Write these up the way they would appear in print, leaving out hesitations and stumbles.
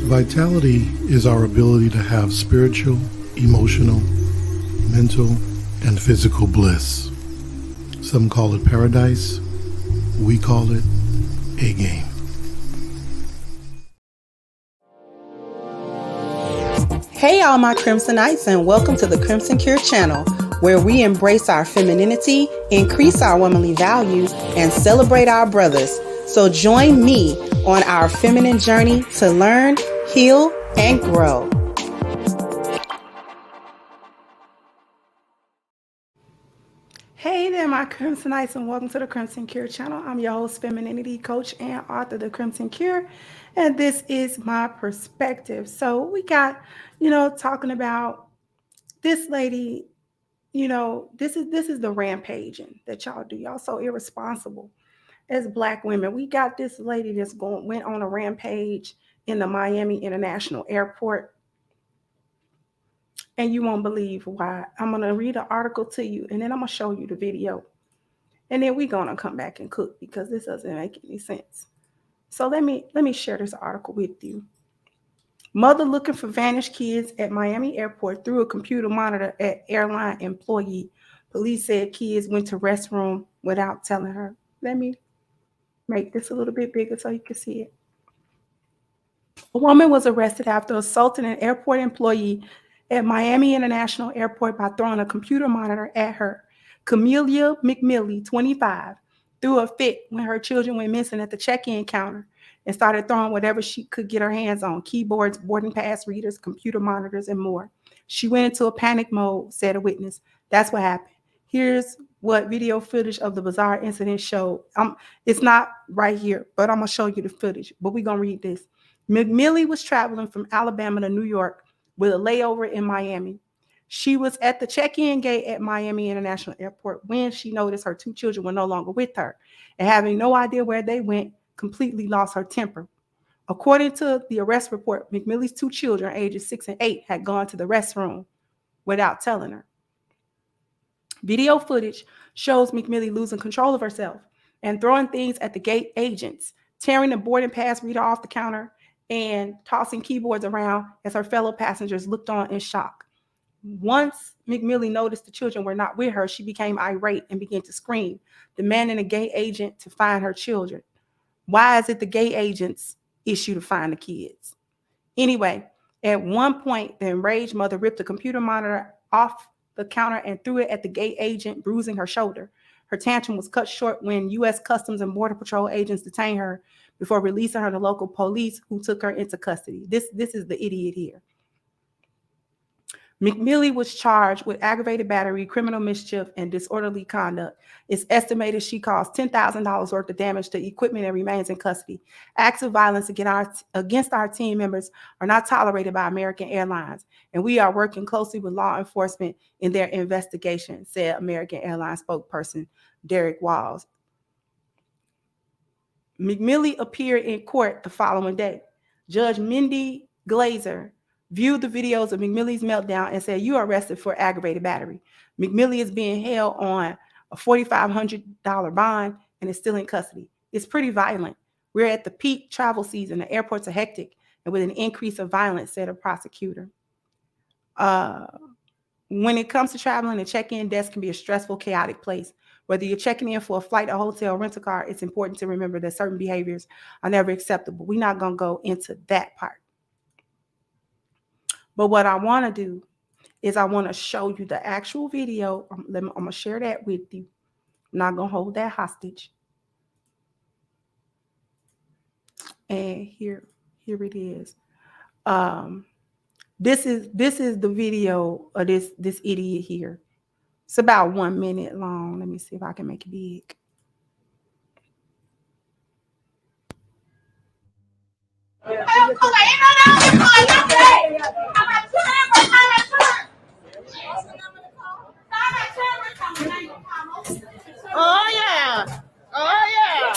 Vitality is our ability to have spiritual, emotional, mental, and physical bliss. Some call it paradise. We call it a game. Hey all my Crimsonites, and welcome to the Crimson Cure channel, where we embrace our femininity, increase our womanly values, and celebrate our brothers. So join me on our feminine journey to learn, heal, and grow. Hey there, my Crimsonites, and welcome to the Crimson Cure channel. I'm your host, femininity coach and author of the Crimson Cure, and this is my perspective. So we got, talking about this lady. This is the rampaging that y'all do. Y'all so irresponsible as Black women. We got this lady that's went on a rampage in the Miami International Airport. And you won't believe why. I'm going to read an article to you, and then I'm going to show you the video. And then we're going to come back and cook, because this doesn't make any sense. So let me share this article with you. Mother looking for vanished kids at Miami Airport through a computer monitor at airline employee. Police said kids went to restroom without telling her. Let me make this a little bit bigger so you can see it. A woman was arrested after assaulting an airport employee at Miami International Airport by throwing a computer monitor at her. Camelia McMillie, 25, threw a fit when her children went missing at the check-in counter and started throwing whatever she could get her hands on: keyboards, boarding pass readers, computer monitors, and more. She went into a panic mode, said a witness. That's what happened. Here's what video footage of the bizarre incident showed. It's not right here, but I'm going to show you the footage. But we're going to read this. McMillie was traveling from Alabama to New York with a layover in Miami. She was at the check-in gate at Miami International Airport when she noticed her two children were no longer with her, and having no idea where they went, completely lost her temper. According to the arrest report, McMillie's two children, ages 6 and 8, had gone to the restroom without telling her. Video footage shows McMillie losing control of herself and throwing things at the gate agents, tearing the boarding pass reader off the counter, and tossing keyboards around as her fellow passengers looked on in shock. Once McMillie noticed the children were not with her, she became irate and began to scream, demanding a gate agent to find her children. Why is it the gate agent's issue to find the kids? Anyway, at one point, the enraged mother ripped the computer monitor off the counter and threw it at the gate agent, bruising her shoulder. Her tantrum was cut short when U.S. Customs and Border Patrol agents detained her before releasing her to local police, who took her into custody. This is the idiot here. McMillie was charged with aggravated battery, criminal mischief, and disorderly conduct. It's estimated she caused $10,000 worth of damage to equipment and remains in custody. Acts of violence against our team members are not tolerated by American Airlines, and we are working closely with law enforcement in their investigation, said American Airlines spokesperson Derek Walls. McMillie appeared in court the following day. Judge Mindy Glazer viewed the videos of McMillie's meltdown and said, "You are arrested for aggravated battery. McMillie is being held on a $4,500 bond and is still in custody. It's pretty violent. We're at the peak travel season. The airports are hectic and with an increase of violence," said a prosecutor. When it comes to traveling, the check-in desk can be a stressful, chaotic place. Whether you're checking in for a flight, a hotel, rent a car, it's important to remember that certain behaviors are never acceptable. We're not going to go into that part. But what I want to do is I want to show you the actual video. I'm going to share that with you. I'm not going to hold that hostage. And here it is. This is the video of this idiot here. It's about 1 minute long. Let me see if I can make it big. Oh yeah. Oh yeah.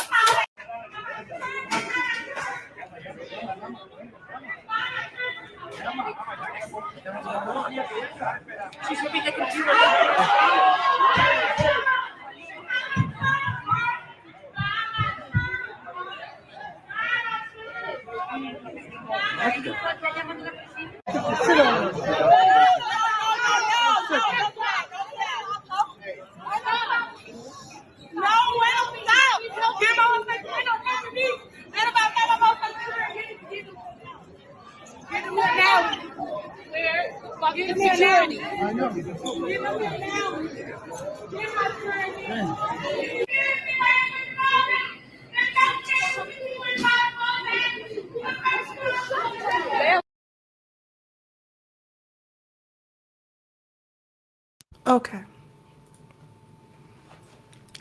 Okay.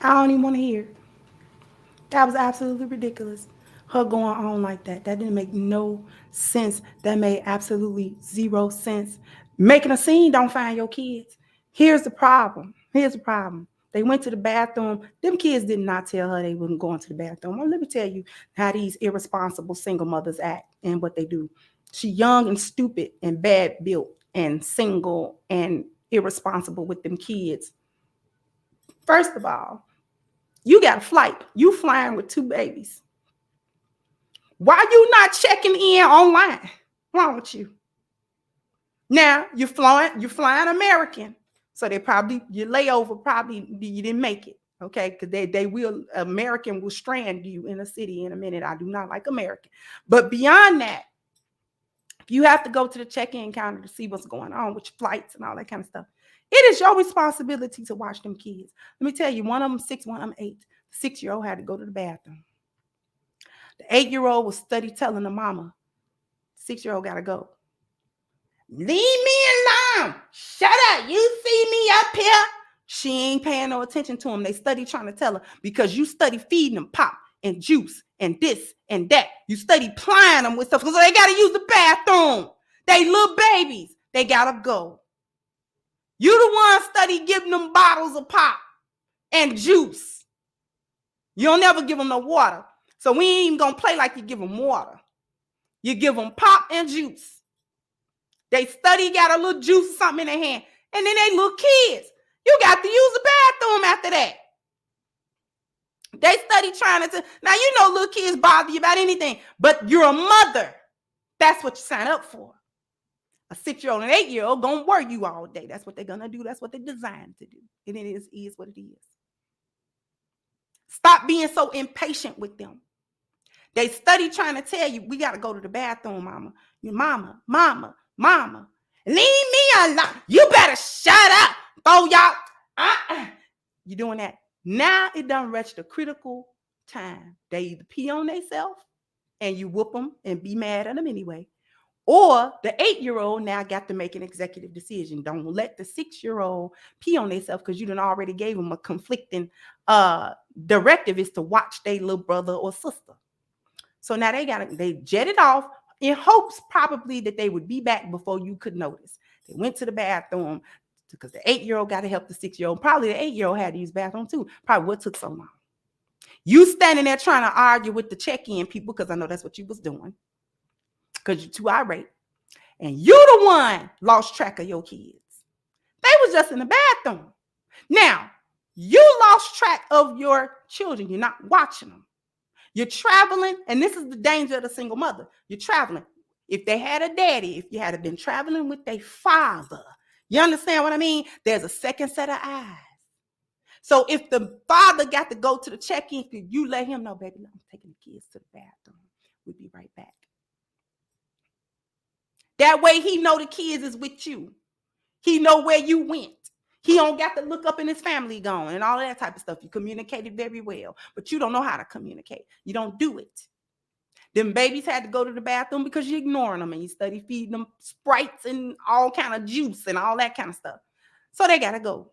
I don't even want to hear it. That was absolutely ridiculous. Her going on like that. That didn't make no sense. That made absolutely zero sense. Making a scene don't find your kids. Here's the problem. Here's the problem. They went to the bathroom. Them kids did not tell her they wasn't going to the bathroom. Well, let me tell you how these irresponsible single mothers act and what they do. She young and stupid and bad built and single and irresponsible with them kids. First of all, you got a flight. You flying with 2 babies. Why you not checking in online? What's wrong with you? Now you're flying American. So they probably, your layover probably, you didn't make it. Okay, because American will strand you in a city in a minute. I do not like American. But beyond that, you have to go to the check-in counter to see what's going on with your flights and all that kind of stuff. It is your responsibility to watch them kids. Let me tell you, one of them 6, one of them 8. The 6-year-old had to go to the bathroom. The 8-year-old was steady telling the mama, 6-year-old got to go. Leave me alone. Shut up. You see me up here? She ain't paying no attention to him. They study trying to tell her because you study feeding them pop and juice and this and that. You study plying them with stuff because they got to use the bathroom. They little babies. They got to go. You the one study giving them bottles of pop and juice. You don't never give them no water. So we ain't even going to play like you give them water. You give them pop and juice. They study, got a little juice or something in their hand. And then they little kids. You got to use the bathroom after that. They study trying to... Now, you know little kids bother you about anything. But you're a mother. That's what you sign up for. A 6-year-old and 8-year-old going to worry you all day. That's what they're going to do. That's what they're designed to do. And it is what it is. Stop being so impatient with them. They study trying to tell you, we got to go to the bathroom, mama. Your mama. Leave me alone. You better shut up. Oh, y'all. You doing that. Now it done reached the critical time. They either pee on themselves and you whoop them and be mad at them anyway. Or the 8-year-old now got to make an executive decision. Don't let the 6-year-old pee on themselves because you done already gave them a conflicting directive is to watch their little brother or sister. So now they jetted off in hopes probably that they would be back before you could notice. They went to the bathroom because the 8-year-old got to help the 6-year-old. Probably the 8-year-old had to use the bathroom too. Probably what took so long. You standing there trying to argue with the check-in people because I know that's what you was doing because you're too irate. And you the one lost track of your kids. They was just in the bathroom. Now, you lost track of your children. You're not watching them. You're traveling, and this is the danger of the single mother. You're traveling. If they had a daddy, if you had been traveling with their father, you understand what I mean? There's a second set of eyes. So if the father got to go to the check-in, you let him know, baby, I'm taking the kids to the bathroom. We'll be right back. That way he know the kids is with you. He know where you went. He don't got to look up in his family gone and all that type of stuff. You communicated very well, but you don't know how to communicate. You don't do it. Them babies had to go to the bathroom because you're ignoring them and you study feeding them Sprites and all kind of juice and all that kind of stuff. So they got to go.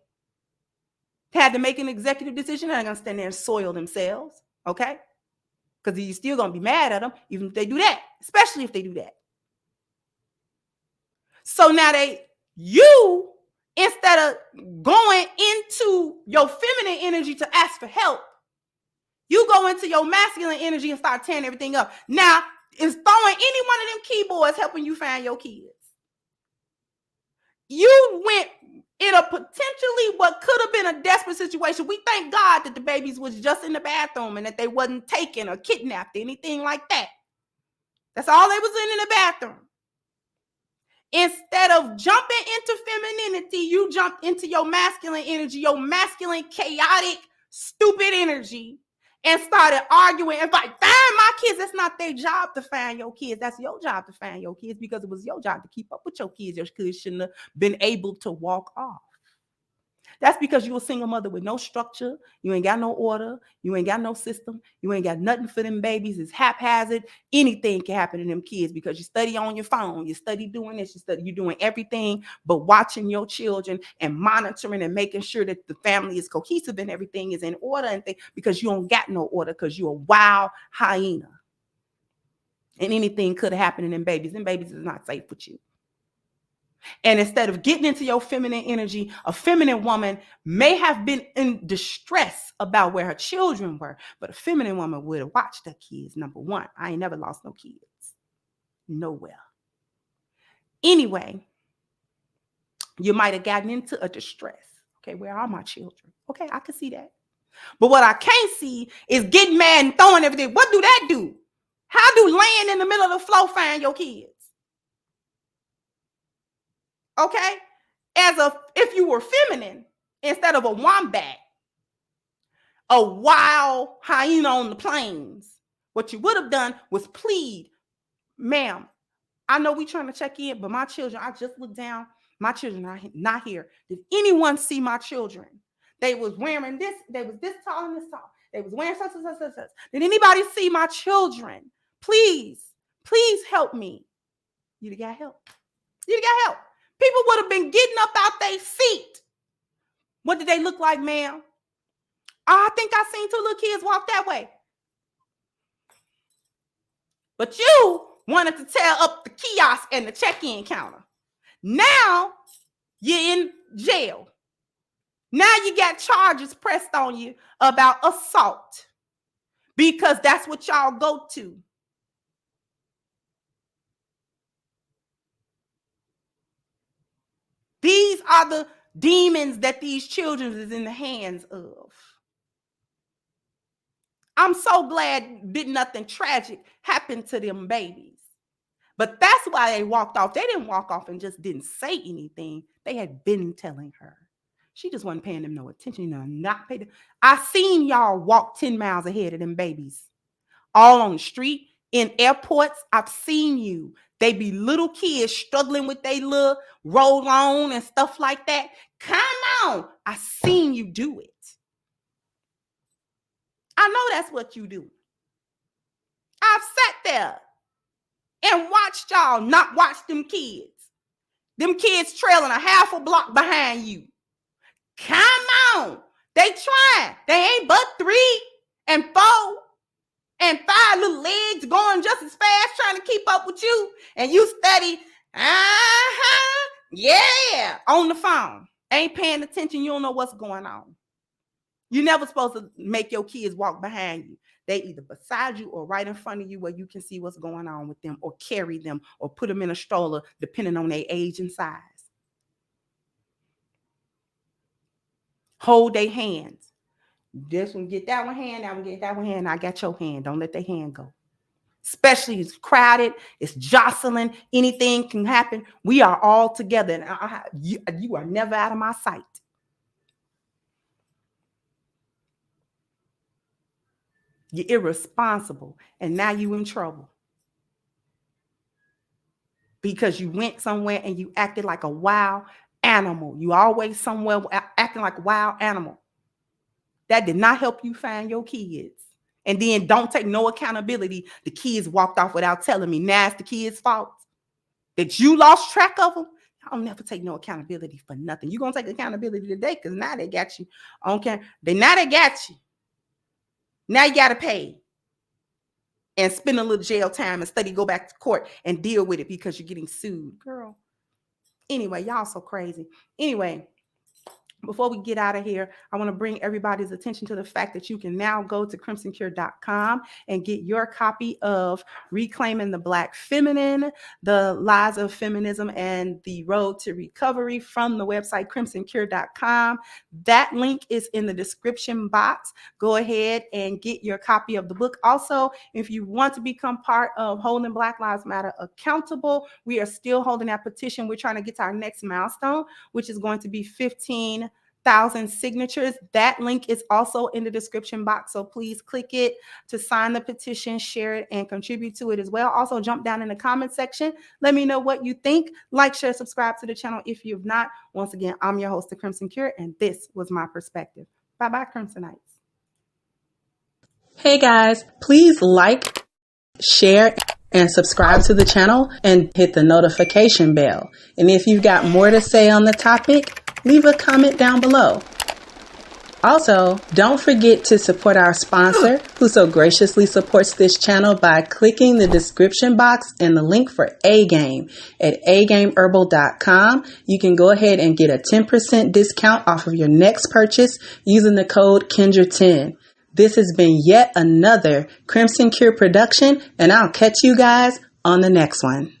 Had to make an executive decision. They're going to stand there and soil themselves, okay? Because you're still going to be mad at them even if they do that, especially if they do that. So now you, instead of going into your feminine energy to ask for help, you go into your masculine energy and start tearing everything up. Now, is throwing any one of them keyboards helping you find your kids? You went in a potentially what could have been a desperate situation. We thank God that the babies was just in the bathroom and that they wasn't taken or kidnapped or anything like that. That's all they was in the bathroom. Instead of jumping into femininity, you jumped into your masculine energy, your masculine, chaotic, stupid energy, and started arguing and find my kids. That's not their job to find your kids. That's your job to find your kids, because it was your job to keep up with your kids. Your kids shouldn't have been able to walk off. That's because you a single mother with no structure. You ain't got no order. You ain't got no system. You ain't got nothing for them babies. It's haphazard. Anything can happen to them kids because you study on your phone. You study doing this. You're doing everything but watching your children and monitoring and making sure that the family is cohesive and everything is in order and because you don't got no order because you're a wild hyena. And anything could have happened to them babies. Them babies is not safe with you. And instead of getting into your feminine energy, a feminine woman may have been in distress about where her children were, but a feminine woman would have watched her kids. Number one, I ain't never lost no kids. Nowhere. Anyway, you might have gotten into a distress. Okay, where are my children? Okay, I can see that. But what I can't see is getting mad and throwing everything. What do that do? How do laying in the middle of the floor find your kids? Okay, if you were feminine instead of a wombat, a wild hyena on the plains, what you would have done was plead, ma'am, I know we trying to check in, but my children, I just looked down, my children are not here. Did anyone see my children? They was wearing this, they was this tall and this tall. They was wearing such and such and such. Did anybody see my children? Please help me. You'd have got help. You'd have got help. People would have been getting up out their seat. What did they look like, ma'am? I think I seen two little kids walk that way. But you wanted to tear up the kiosk and the check-in counter. Now you're in jail. Now you got charges pressed on you about assault because that's what y'all go to. These are the demons that these children is in the hands of. I'm so glad did nothing tragic happen to them babies. But that's why they walked off. They didn't walk off and just didn't say anything. They had been telling her. She just wasn't paying them no attention. Not paying them. I seen y'all walk 10 miles ahead of them babies. All on the street, in airports, I've seen you. They be little kids struggling with their little roll on and stuff like that. Come on. I seen you do it. I know that's what you do. I've sat there and watched y'all not watch them kids. Them kids trailing a half a block behind you. Come on. They trying. They ain't but 3 and 4 and 5 little legs going just as fast trying to keep up with you. And you steady, yeah, on the phone. Ain't paying attention. You don't know what's going on. You're never supposed to make your kids walk behind you. They either beside you or right in front of you where you can see what's going on with them, or carry them or put them in a stroller depending on their age and size. Hold their hands. This one get that one hand, that one get that one hand. I got your hand. Don't let their hand go. Especially it's crowded, it's jostling, anything can happen. We are all together, and you are never out of my sight. You're irresponsible, and now you in trouble because you went somewhere and you acted like a wild animal. You always somewhere acting like a wild animal. That did not help you find your kids. And then don't take no accountability. The kids walked off without telling me. Now it's the kids' fault that you lost track of them. I'll never take no accountability for nothing. You're going to take accountability today because now they got you. Okay. Now they got you. Now you got to pay and spend a little jail time and study, go back to court and deal with it because you're getting sued. Girl. Anyway, y'all so crazy. Anyway, Before we get out of here, I want to bring everybody's attention to the fact that you can now go to crimsoncure.com and get your copy of Reclaiming the Black Feminine, The Lies of Feminism and the Road to Recovery from the website crimsoncure.com. That link is in the description box. Go ahead and get your copy of the book. Also, if you want to become part of holding Black Lives Matter accountable, we are still holding that petition. We're trying to get to our next milestone, which is going to be 15,000 signatures. That link is also in the description box. So please click it to sign the petition, share it, and contribute to it as well. Also, jump down in the comment section. Let me know what you think. Like, share, subscribe to the channel if you've not. Once again, I'm your host, The Crimson Cure, and this was my perspective. Bye-bye, Crimsonites. Hey guys, please like, share, and subscribe to the channel and hit the notification bell. And if you've got more to say on the topic, leave a comment down below. Also, don't forget to support our sponsor who so graciously supports this channel by clicking the description box and the link for A-Game at agameherbal.com. You can go ahead and get a 10% discount off of your next purchase using the code Kendra10. This has been yet another Crimson Cure production, and I'll catch you guys on the next one.